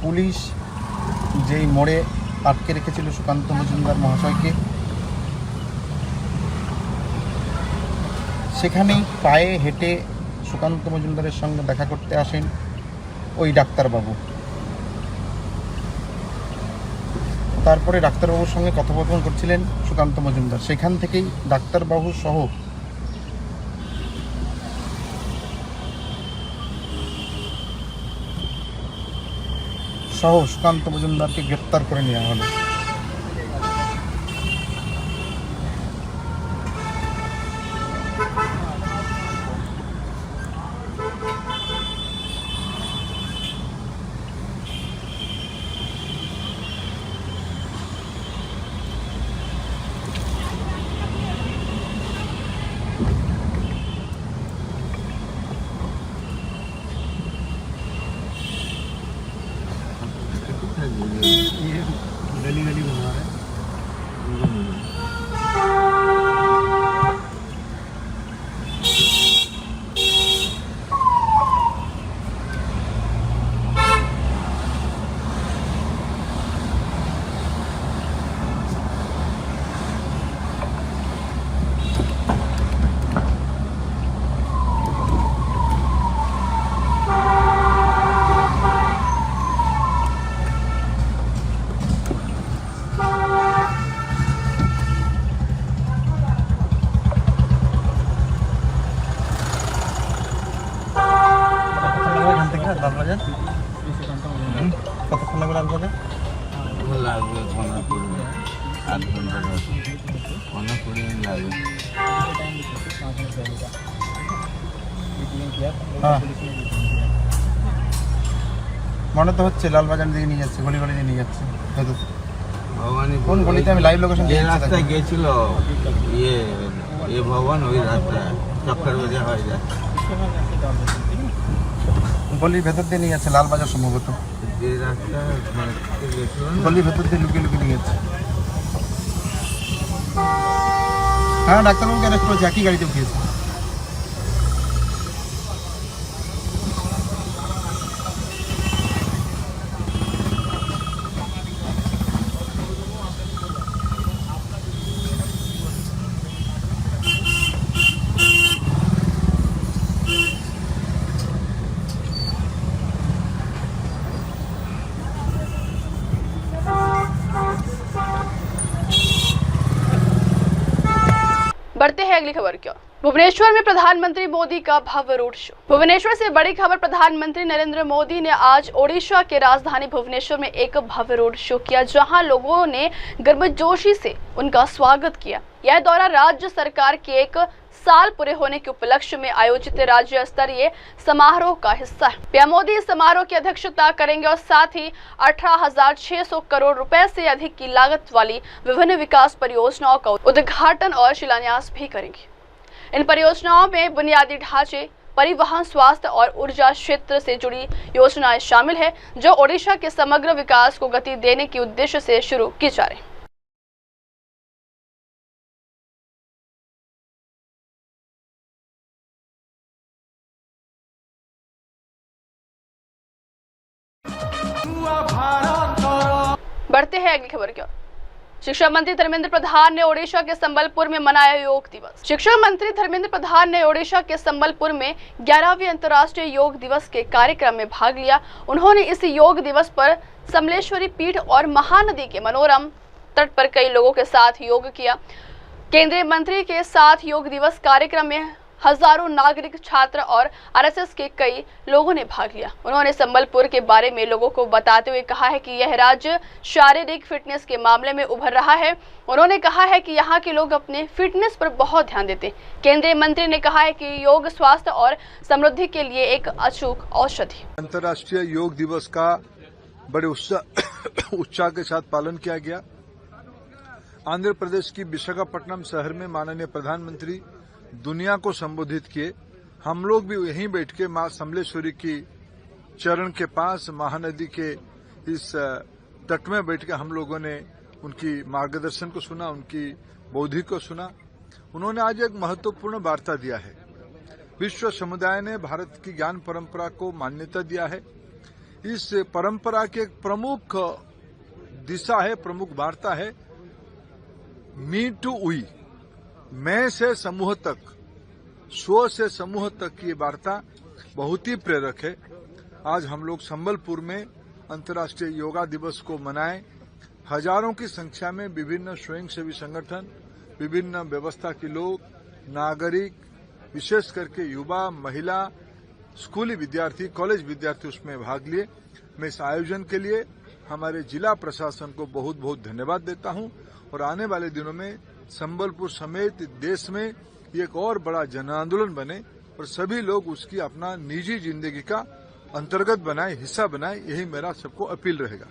পুলিশ যেই মোড়ে আটকে রেখেছিল সুকান্ত মজুমদার মহাশয়কে, সেখানেই পায়ে হেঁটে সুকান্ত মজুমদারের সঙ্গে দেখা করতে আসেন ওই ডাক্তারবাবু। তারপরে ডাক্তারবাবুর সঙ্গে কথোপকথন করছিলেন সুকান্ত মজুমদার। সেখান থেকেই ডাক্তারবাবু সহ সুকান্ত মজুমদারকে গ্রেপ্তার করে নেওয়া হলো। गली गली घुमा रहे हैं। লালবাজার কতক্ষণ লাগবে? লালবাজার লাগবে 8 ঘন্টা 20 মিনিট লাগবে। হ্যাঁ মনে তো হচ্ছে লালবাজার দিকে নিয়ে যাচ্ছে, গলি গলি দিয়ে নিয়ে যাচ্ছে। ভবানী কোন গলিতে? আমি লাইভ লোকেশন যে রাস্তায় গেছিল ভবন, ওই রাস্তায় চক্কর বেজে হয়ে যায়। গলির ভেতর দিয়ে নিয়ে যাচ্ছে লালবাজার সম্ভবত। যে রাস্তা গলির ভেতর দিয়ে লুকিয়ে লুকিয়ে নিয়ে যাচ্ছে। হ্যাঁ ডাক্তারবাবুকে অ্যারেস্ট করেছে, একই গাড়িতে উঠিয়েছে। बढ़ते हैं अगली खबर की ओर। भुवनेश्वर में प्रधानमंत्री मोदी का भव्य रोड शो। भुवनेश्वर से बड़ी खबर। प्रधानमंत्री नरेंद्र मोदी ने आज ओडिशा के राजधानी भुवनेश्वर में एक भव्य रोड शो किया, जहां लोगों ने गर्मजोशी से उनका स्वागत किया। यह दौरा राज्य सरकार के एक साल पूरे होने के उपलक्ष्य में आयोजित राज्य स्तरीय समारोह का हिस्सा है। पीएम मोदी इस समारोह की अध्यक्षता करेंगे और साथ ही 18,600 करोड़ रुपए से अधिक की लागत वाली विभिन्न विकास परियोजनाओं का उद्घाटन और शिलान्यास भी करेंगे। इन परियोजनाओं में बुनियादी ढांचे, परिवहन, स्वास्थ्य और ऊर्जा क्षेत्र से जुड़ी योजनाएं शामिल है, जो ओडिशा के समग्र विकास को गति देने के उद्देश्य से शुरू की जा रही है। बढ़ते हैं अगली खबर की ओर। शिक्षा मंत्री धर्मेंद्र प्रधान ने ओडिशा के संबलपुर में मनाया योग दिवस। शिक्षा मंत्री धर्मेंद्र प्रधान ने ओडिशा के संबलपुर में 11वीं अंतर्राष्ट्रीय योग दिवस के कार्यक्रम में भाग लिया। उन्होंने इस योग दिवस पर समलेश्वरी पीठ और महानदी के मनोरम तट पर कई लोगों के साथ योग किया। केंद्रीय मंत्री के साथ योग दिवस कार्यक्रम में हजारों नागरिक, छात्र और आरएसएस के कई लोगों ने भाग लिया। उन्होंने संबलपुर के बारे में लोगों को बताते हुए कहा है कि यह राज्य शारीरिक फिटनेस के मामले में उभर रहा है। उन्होंने कहा है कि यहाँ के लोग अपने फिटनेस पर बहुत ध्यान देते हैं। केंद्रीय मंत्री ने कहा है कि योग स्वास्थ्य और समृद्धि के लिए एक अचूक औषधि। अंतर्राष्ट्रीय योग दिवस का बड़े उत्साह के साथ पालन किया गया। आंध्र प्रदेश की विशाखापट्टनम शहर में माननीय प्रधानमंत्री दुनिया को संबोधित किए। हम लोग भी यहीं बैठ के मां समलेश्वरी की चरण के पास महानदी के इस तट में बैठ के हम लोगों ने उनकी मार्गदर्शन को सुना, उनकी बौद्धिक को सुना। उन्होंने आज एक महत्वपूर्ण वार्ता दिया है। विश्व समुदाय ने भारत की ज्ञान परंपरा को मान्यता दिया है। इस परंपरा की एक प्रमुख दिशा है, प्रमुख वार्ता है मी टू वी, मैं से समूह तक, स्व से समूह तक की वार्ता बहुत ही प्रेरक है। आज हम लोग संबलपुर में अंतर्राष्ट्रीय योगा दिवस को मनाएं। हजारों की संख्या में विभिन्न स्वयंसेवी संगठन, विभिन्न व्यवस्था के लोग, नागरिक, विशेष करके युवा, महिला, स्कूली विद्यार्थी, कॉलेज विद्यार्थी उसमें भाग लिए। मैं इस आयोजन के लिए हमारे जिला प्रशासन को बहुत बहुत धन्यवाद देता हूं और आने वाले दिनों में संबलपुर समेत देश में एक और बड़ा जन आंदोलन बने और सभी लोग उसकी अपना निजी जिंदगी का अंतर्गत बनाए, हिस्सा बनाए। यही मेरा सबको अपील रहेगा।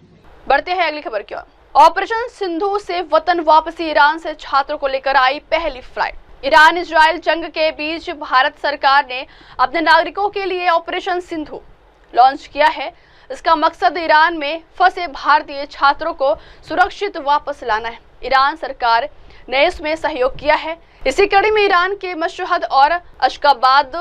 बढ़ते हैं अगली खबर की ओर। ऑपरेशन सिंधु से वतन वापसी। ईरान से छात्रों को लेकर आई पहली फ्लाइट। ईरान इजराइल जंग के बीच भारत सरकार ने अपने नागरिकों के लिए ऑपरेशन सिंधु लॉन्च किया है। इसका मकसद ईरान में फंसे भारतीय छात्रों को सुरक्षित वापस लाना है। ईरान सरकार ने इसमें सहयोग किया है। इसी कड़ी में ईरान के मशहद और अशगाबाद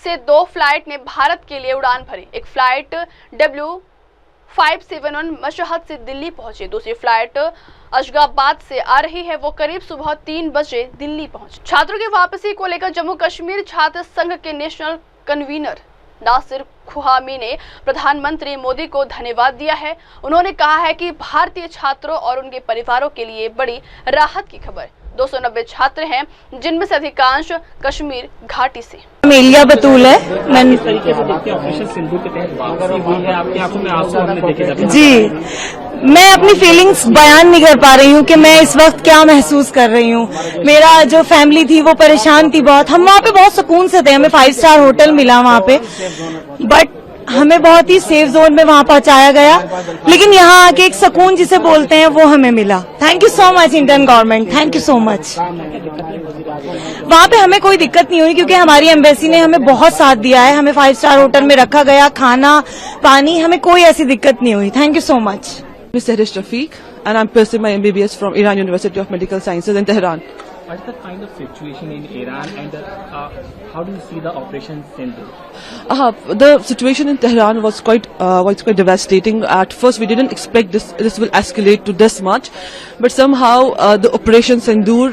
से 2 फ्लाइट ने भारत के लिए उड़ान भरी। एक फ्लाइट W571 मशहद से दिल्ली पहुंची। दूसरी फ्लाइट अशगाबाद से आ रही है। वो करीब सुबह 3 बजे दिल्ली पहुंची। छात्रों की वापसी को लेकर जम्मू कश्मीर छात्र संघ के नेशनल कन्वीनर नासिर खुहामी ने प्रधानमंत्री मोदी को धन्यवाद दिया है। उन्होंने कहा है कि भारतीय छात्रों और उनके परिवारों के लिए बड़ी राहत की खबर। 290 छात्र हैं, जिनमें से अधिकांश कश्मीर घाटी से। मेलिया बतूल है। मैं तरीके से देखते हैं ऑपरेशन सिंधु के तहत वापसी हुई है, आपकी आंखों में आंसू हमने देखे जी, मैं अपनी फीलिंग्स बयान नहीं कर पा रही हूँ कि मैं इस वक्त क्या महसूस कर रही हूँ। मेरा जो फैमिली थी वो परेशान थी बहुत। हम वहाँ पे बहुत सुकून से थे, हमें 5 स्टार होटल मिला वहाँ पे, बट हमें बहुत ही सेफ जोन में वहाँ पहुँचाया गया। लेकिन यहाँ आके एक सुकून जिसे बोलते हैं वो हमें मिला। Thank you so much Indian government, thank you so much. वहाँ पे हमें कोई दिक्कत नहीं हुई क्योंकि हमारी एम्बेसी ने हमें बहुत साथ दिया है। हमें 5 स्टार होटल में रखा गया, खाना पानी, हमें कोई ऐसी दिक्कत नहीं हुई। Thank you so much. I'm Sehrish Rafiq and I'm pursuing my MBBS from Iran University of Medical Sciences in Tehran. What is the kind of situation in Iran and how do you see the Operation Sindhu? The situation in Tehran was quite devastating. At first, we didn't expect this will escalate to this much, but somehow the Operation Sindoor,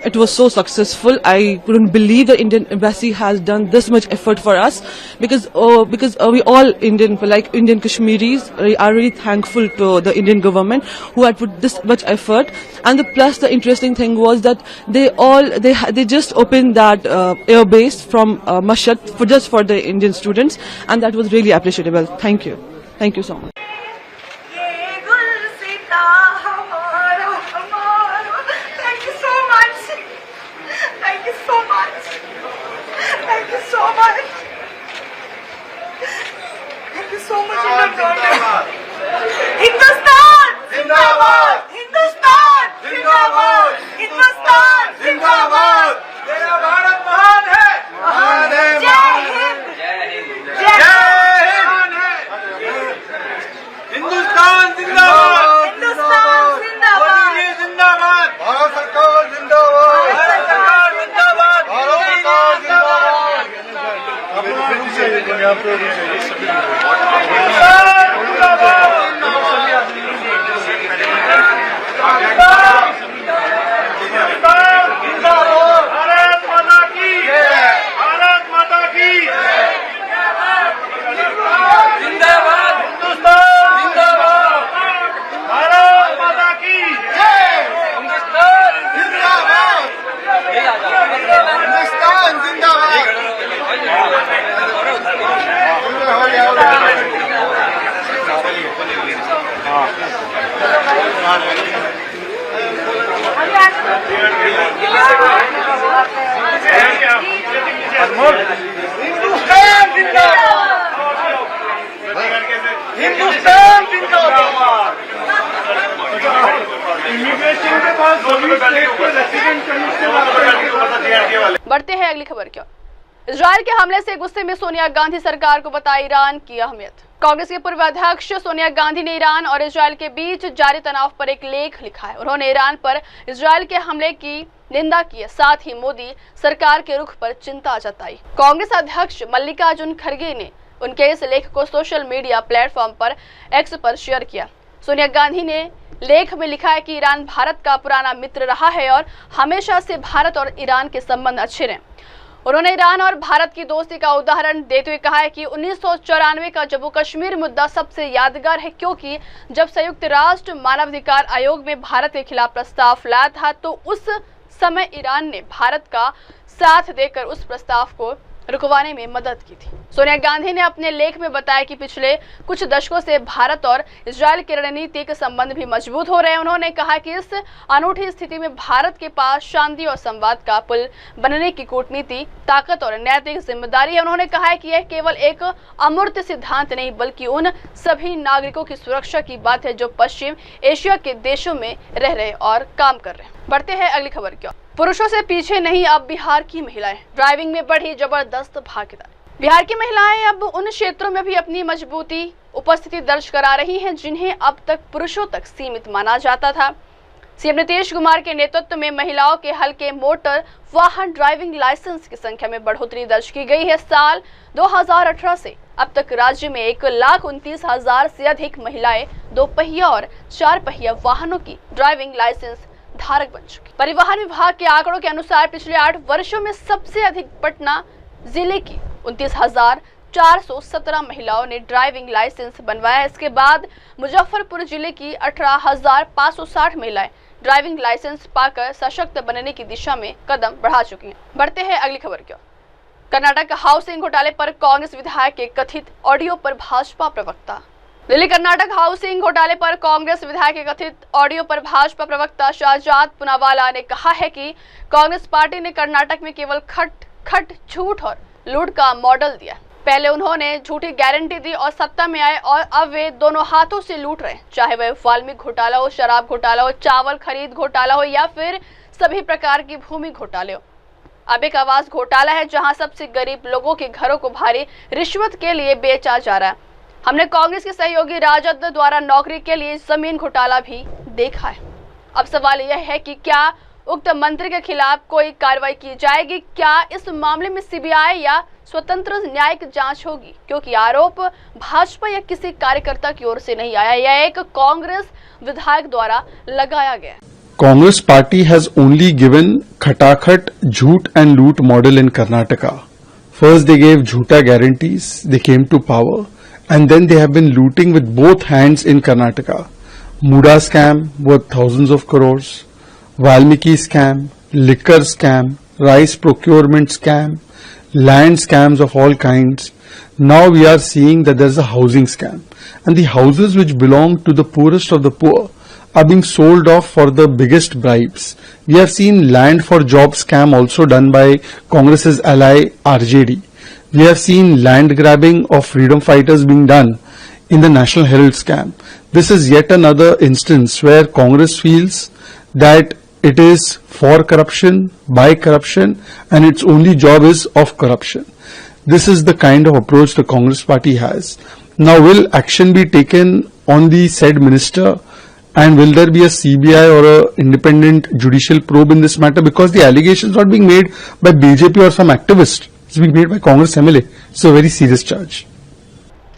it was so successful. I couldn't believe the Indian embassy has done this much effort for us because we all Indian Kashmiris are really thankful to the Indian government who had put this much effort. And the interesting thing was that they just opened that air base from Mashhad just for the Indian students, and that was really appreciable. Thank you so much. Hindustan जिंदाबाद, हिंदुस्तान जिंदाबाद, हिंदुस्तान जिंदाबाद। तेरा भारत महान है, महान है। जय हिंद, जय हिंद। हिंदुस्तान जिंदाबाद, हिंदुस्तान जिंदाबाद, जिंदाबाद। भारत सरकार जिंदाबाद, भारत सरकार जिंदाबाद, भारत सरकार जिंदाबाद। जिंदाबाद। हिंदुस्तान जिंदाबाद। इमिग्रेशन के पास सभी स्टेट के रेसिडेंट कमिश्नर। बढ़ते हैं अगली खबर की ओर। इजराइल के हमले से गुस्से में सोनिया गांधी सरकार को बताई ईरान की अहमियत। कांग्रेस के पूर्व अध्यक्ष सोनिया गांधी ने ईरान और इजराइल के बीच जारी तनाव पर एक लेख लिखा है। उन्होंने ईरान पर इजराइल के हमले की निंदा की है, साथ ही मोदी सरकार के रुख पर चिंता जताई। कांग्रेस अध्यक्ष मल्लिकार्जुन खड़गे ने उनके इस लेख को सोशल मीडिया प्लेटफॉर्म पर एक्स पर शेयर किया। सोनिया गांधी ने लेख में लिखा है कि ईरान भारत का पुराना मित्र रहा है और हमेशा से भारत और ईरान के संबंध अच्छे रहे। उन्होंने ईरान और भारत की दोस्ती का उदाहरण देते हुए कहा है कि 1994 का जम्मू कश्मीर मुद्दा सबसे यादगार है, क्योंकि जब संयुक्त राष्ट्र मानवाधिकार आयोग में भारत के खिलाफ प्रस्ताव लाया था तो उस समय ईरान ने भारत का साथ देकर उस प्रस्ताव को रुकवाने में मदद की थी। सोनिया गांधी ने अपने लेख में बताया कि पिछले कुछ दशकों से भारत और इजराइल के रणनीतिक संबंध भी मजबूत हो रहे हैं। उन्होंने कहा कि इस अनूठी स्थिति में भारत के पास शांति और संवाद का पुल बनने की कूटनीति, ताकत और नैतिक जिम्मेदारी है। उन्होंने कहा है कि यह केवल एक अमूर्त सिद्धांत नहीं बल्कि उन सभी नागरिकों की सुरक्षा की बात है जो पश्चिम एशिया के देशों में रह रहे और काम कर रहे हैं। बढ़ते हैं अगली खबर की ओर। पुरुषों से पीछे नहीं, अब बिहार की महिलाएं ड्राइविंग में बढ़ी जबरदस्त भागीदारी। बिहार की महिलाएं अब उन क्षेत्रों में भी अपनी मजबूती उपस्थिति दर्ज करा रही हैं जिन्हें अब तक पुरुषों तक सीमित माना जाता था। सीएम नीतीश कुमार के नेतृत्व में महिलाओं के हल्के मोटर वाहन ड्राइविंग लाइसेंस की संख्या में बढ़ोतरी दर्ज की गई है। साल 2018 से अब तक राज्य में 1,29,000 से अधिक महिलाएं 2 पहिया और 4 पहिया वाहनों की ड्राइविंग लाइसेंस धारक बन चुकी। परिवहन विभाग के आंकड़ों के अनुसार पिछले 8 वर्षों में सबसे अधिक पटना जिले की 29,417 महिलाओं ने ड्राइविंग लाइसेंस बनवाया। इसके बाद मुजफ्फरपुर जिले की 18,560 महिलाएं ड्राइविंग लाइसेंस पाकर सशक्त बनने की दिशा में कदम बढ़ा चुकी हैं। बढ़ते हैं अगली खबर की ओर। कर्नाटक हाउसिंग घोटाले पर कांग्रेस विधायक के कथित ऑडियो पर भाजपा प्रवक्ता। दिल्ली कर्नाटक हाउसिंग घोटाले पर कांग्रेस विधायक के कथित ऑडियो पर भाजपा प्रवक्ता शाहजाद पूनावाला ने कहा है कि कांग्रेस पार्टी ने कर्नाटक में केवल खट झूठ और लूट का मॉडल दिया। पहले उन्होंने झूठी गारंटी दी और सत्ता में आए और अब वे दोनों हाथों से लूट रहे, चाहे वह वाल्मीकि घोटाला हो, शराब घोटाला हो, चावल खरीद घोटाला हो या फिर सभी प्रकार की भूमि घोटाले हो। अब एक आवास घोटाला है जहां सबसे गरीब लोगों के घरों को भारी रिश्वत के लिए बेचा जा रहा है। हमने कांग्रेस के सहयोगी राजद द्वारा नौकरी के लिए जमीन घोटाला भी देखा है। अब सवाल यह है कि क्या उक्त मंत्री के खिलाफ कोई कार्रवाई की जाएगी? क्या इस मामले में सीबीआई या स्वतंत्र न्यायिक जांच होगी? क्योंकि आरोप भाजपा या किसी कार्यकर्ता की ओर से नहीं आया, यह एक कांग्रेस विधायक द्वारा लगाया गया। Congress party has only given khatakhat, jhoot and loot model in Karnataka. First they gave jhoota guarantees, they came to power, and then they have been looting with both hands in Karnataka. Muda scam worth thousands of crores, Valmiki scam, liquor scam, rice procurement scam, land scams of all kinds. Now we are seeing that there is a housing scam, and the houses which belong to the poorest of the poor are being sold off for the biggest bribes. We have seen land for job scam also done by Congress's ally RJD. We have seen land grabbing of freedom fighters being done in the National Herald scam. This is yet another instance where Congress feels that it is for corruption, by corruption, and its only job is of corruption. This is the kind of approach the Congress party has. Now, will action be taken on the said minister? And will there be a CBI or a independent judicial probe in this matter? Because the allegations not being made by BJP or some activist, it's being made by Congress MLA. It's a very serious charge.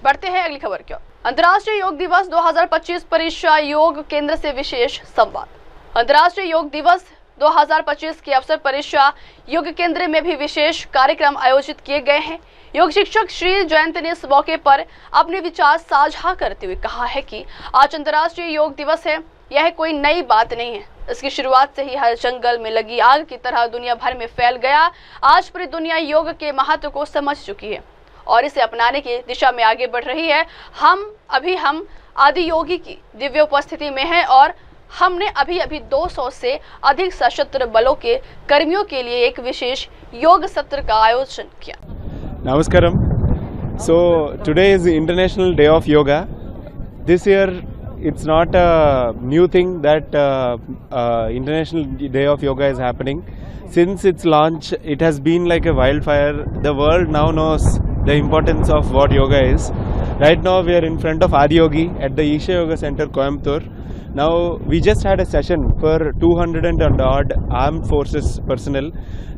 बढ़ते हैं अगली खबर की ओर। अंतर्राष्ट्रीय योग दिवस 2025 परीक्षा योग केंद्र से विशेष संवाद। अंतर्राष्ट्रीय योग दिवस 2025 के अवसर परीक्षा योग केंद्र में भी विशेष कार्यक्रम आयोजित किए गए हैं। योग शिक्षक श्री जयंत ने इस मौके पर अपने विचार साझा करते हुए कहा है कि आज अंतर्राष्ट्रीय योग दिवस है। यह कोई नई बात नहीं है, इसकी शुरुआत से ही हर जंगल में लगी आग की तरह दुनिया भर में फैल गया। आज पूरी दुनिया योग के महत्व को समझ चुकी है और इसे अपनाने की दिशा में आगे बढ़ रही है। हम आदि योगी की दिव्य उपस्थिति में है और हमने अभी 200 से अधिक सशस्त्र बलों के कर्मियों के लिए एक विशेष योग सत्र का आयोजन किया। Namaskaram. So today is the International Day of Yoga, this year it's not a new thing that International Day of Yoga is happening. Since its launch, it has been like a wildfire. The world now knows the importance of what yoga is. Right now we are in front of Adiyogi at the Isha Yoga Center, Coimbatore. Now we just had a session for 200 and odd armed forces personnel.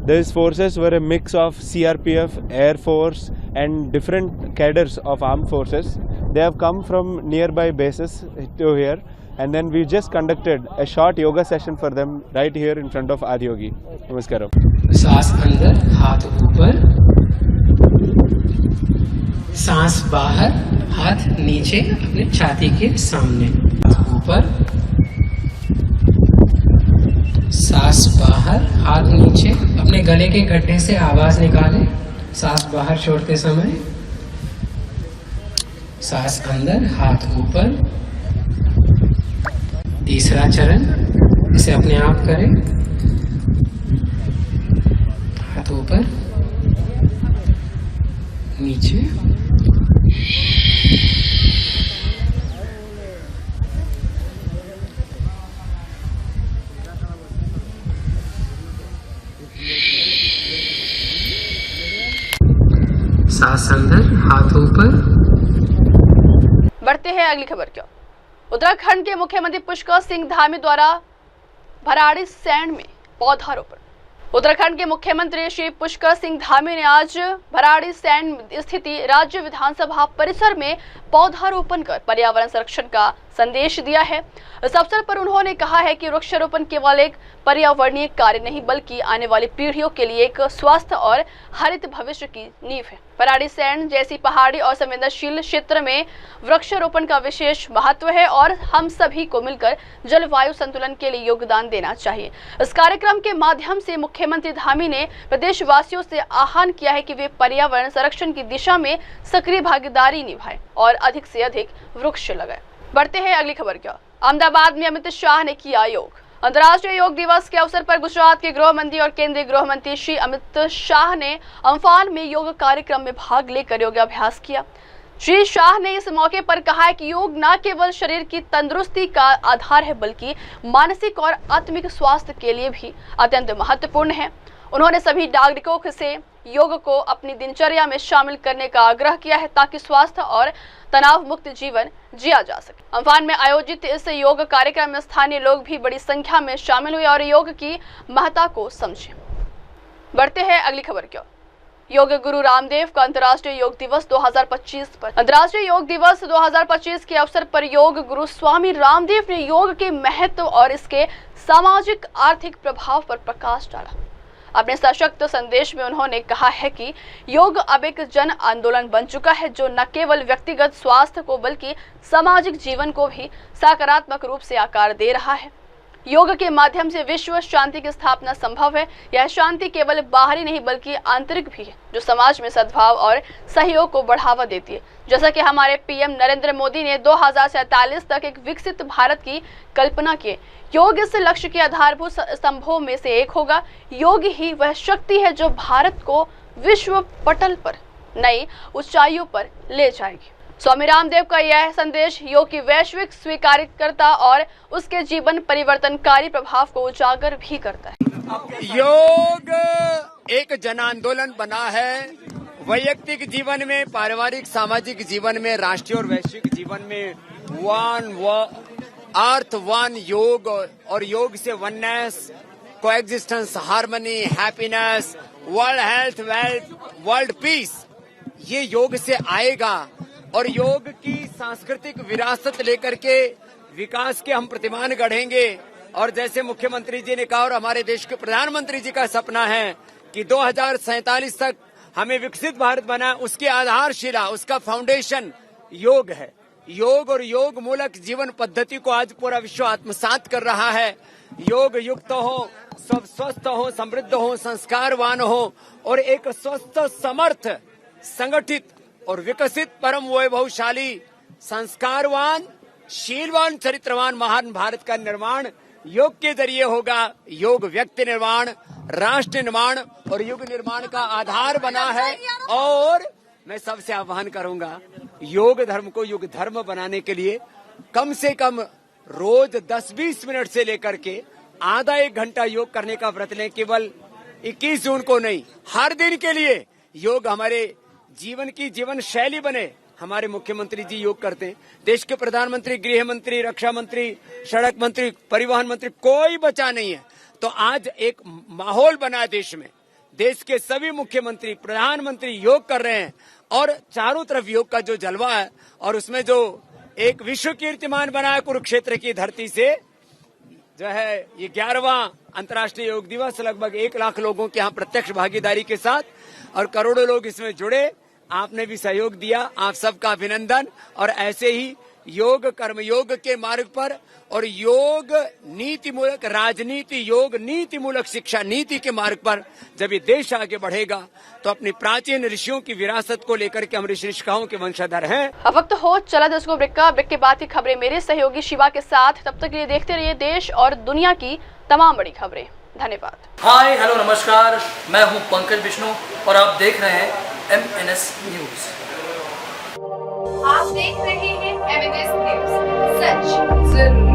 These forces were a mix of CRPF, Air Force and different cadres of armed forces. They have come from nearby bases to here, and then we just conducted a short yoga session for them right here in front of Adiyogi. Namaskaram. सांस अंदर, हाथ ऊपर, सांस बाहर, हाथ नीचे अपने छाती के सामने, ऊपर, सांस बाहर, हाथ नीचे, अपने गले के गड्ढे से आवाज निकालें, सांस बाहर छोड़ते समय, सांस अंदर, हाथ ऊपर। तीसरा चरण, इसे अपने आप करें, हाथ ऊपर, नीचे, सांस अंदर, हाथ ऊपर। बढ़ते हैं अगली खबर की ओर। उत्तराखंड के मुख्यमंत्री पुष्कर सिंह धामी द्वारा भराड़ी सैंड में पौधारोपण। उत्तराखंड के मुख्यमंत्री श्री पुष्कर सिंह धामी ने आज भराड़ी सैंड स्थित राज्य विधानसभा परिसर में पौधारोपण कर पर्यावरण संरक्षण का संदेश दिया है। इस अवसर पर उन्होंने कहा है कि वृक्षारोपण केवल एक पर्यावरणीय कार्य नहीं बल्कि आने वाली पीढ़ियों के लिए एक स्वस्थ और हरित भविष्य की नींव है। भराड़ी सैंड जैसी पहाड़ी और संवेदनशील क्षेत्र में वृक्षारोपण का विशेष महत्व है और हम सभी को मिलकर जलवायु संतुलन के लिए योगदान देना चाहिए। इस कार्यक्रम के माध्यम से मुख्यमंत्री धामी ने प्रदेशवासियों से आह्वान किया है कि वे पर्यावरण संरक्षण की दिशा में सक्रिय भागीदारी निभाएं और अधिक से अधिक वृक्ष लगाएं। बढ़ते हैं अगली खबर की ओर। अहमदाबाद में अमित शाह ने किया योग। अंतर्राष्ट्रीय योग दिवस के अवसर पर गुजरात के गृह मंत्री और केंद्रीय गृह मंत्री श्री अमित शाह ने अम्फान में योग कार्यक्रम में भाग लेकर योगाभ्यास किया। श्री शाह ने इस मौके पर कहा है कि योग न केवल शरीर की तंदुरुस्ती का आधार है बल्कि मानसिक और आत्मिक स्वास्थ्य के लिए भी अत्यंत महत्वपूर्ण है। उन्होंने सभी नागरिकों से योग को अपनी दिनचर्या में शामिल करने का आग्रह किया है ताकि स्वास्थ्य और तनाव मुक्त जीवन जिया जा सके। अम्फान में आयोजित इस योग कार्यक्रम में स्थानीय लोग भी बड़ी संख्या में शामिल हुए और योग की महत्ता को समझे। बढ़ते हैं अगली खबर की ओर। योग गुरु रामदेव का अंतर्राष्ट्रीय योग दिवस 2025 पर। अंतर्राष्ट्रीय योग दिवस 2025 के अवसर पर योग गुरु स्वामी रामदेव ने योग के महत्व और इसके सामाजिक आर्थिक प्रभाव पर प्रकाश डाला। अपने सशक्त संदेश में उन्होंने कहा है कि योग अब एक जन आंदोलन बन चुका है जो न केवल व्यक्तिगत स्वास्थ्य को बल्कि सामाजिक जीवन को भी सकारात्मक रूप से आकार दे रहा है। योग के माध्यम से विश्व शांति की स्थापना संभव है। यह शांति केवल बाहरी नहीं बल्कि आंतरिक भी है जो समाज में सद्भाव और सहयोग को बढ़ावा देती है। जैसा कि हमारे पीएम नरेंद्र मोदी ने 2047 तक एक विकसित भारत की कल्पना की। योग इस लक्ष्य के आधारभूत स्तंभों में से एक होगा। योग ही वह शक्ति है जो भारत को विश्व पटल पर नई ऊंचाइयों पर ले जाएगी। स्वामी रामदेव का यह संदेश योग की वैश्विक स्वीकार्यता और उसके जीवन परिवर्तनकारी प्रभाव को उजागर भी करता है। योग एक जन आंदोलन बना है। वैयक्तिक जीवन में, पारिवारिक सामाजिक जीवन में, राष्ट्रीय और वैश्विक जीवन में वन योग और योग से oneness, coexistence, harmony, happiness, world health, world peace, ये योग से आएगा। और योग की सांस्कृतिक विरासत लेकर के विकास के हम प्रतिमान गढ़ेंगे। और जैसे मुख्यमंत्री जी ने कहा और हमारे देश के प्रधानमंत्री जी का सपना है कि 2047 तक हमें विकसित भारत बना, उसकी आधारशिला, उसका फाउंडेशन योग है। योग और योग मूलक जीवन पद्धति को आज पूरा विश्व आत्मसात कर रहा है। योग युक्त हो, सब स्वस्थ हो, समृद्ध हो, संस्कारवान हो और एक स्वस्थ, समर्थ, संगठित और विकसित, परम वैभवशाली, संस्कारवान, शीलवान, चरित्रवान महान भारत का निर्माण योग के जरिए होगा। योग व्यक्ति निर्माण, राष्ट्र निर्माण और युग निर्माण का आधार बना है। और मैं सबसे आह्वान करूंगा, योग धर्म को युग धर्म बनाने के लिए कम से कम रोज 10-20 मिनट से लेकर के आधा 1 घंटा योग करने का व्रत लें। केवल 21 जून को नहीं, हर दिन के लिए योग हमारे जीवन की जीवन शैली बने। हमारे मुख्यमंत्री जी योग करते हैं, देश के प्रधानमंत्री, गृह मंत्री, रक्षा मंत्री, सड़क मंत्री, परिवहन मंत्री, कोई बचा नहीं है। तो आज एक माहौल बना देश में, देश के सभी मुख्यमंत्री, प्रधानमंत्री योग कर रहे हैं और चारों तरफ योग का जो जलवा है, और उसमें जो एक विश्व कीर्तिमान बना है कुरुक्षेत्र की धरती से, जो है ये 11वां अंतर्राष्ट्रीय योग दिवस, लगभग 1 लाख लोगों के यहाँ प्रत्यक्ष भागीदारी के साथ और करोड़ों लोग इसमें जुड़े। आपने भी सहयोग दिया, आप सबका अभिनंदन। और ऐसे ही योग कर्म योग के मार्ग पर और योग नीति मूलक राजनीति, योग नीति मूलक शिक्षा नीति के मार्ग पर जब ये देश आगे बढ़ेगा तो अपनी प्राचीन ऋषियों की विरासत को लेकर के हम ऋषिकाओं के वंशधर हैं। अब वक्त हो चला 10 को ब्रेक का। ब्रेक के बाद की खबरें मेरे सहयोगी शिवा के साथ। तब तक के लिए देखते रहिए देश और दुनिया की तमाम बड़ी खबरें। धन्यवाद। हाय हेलो नमस्कार, मैं हूं पंकज विष्णु और आप देख रहे हैं MNS न्यूज। आप देख रहे हैं MNS न्यूज, सच जरूर।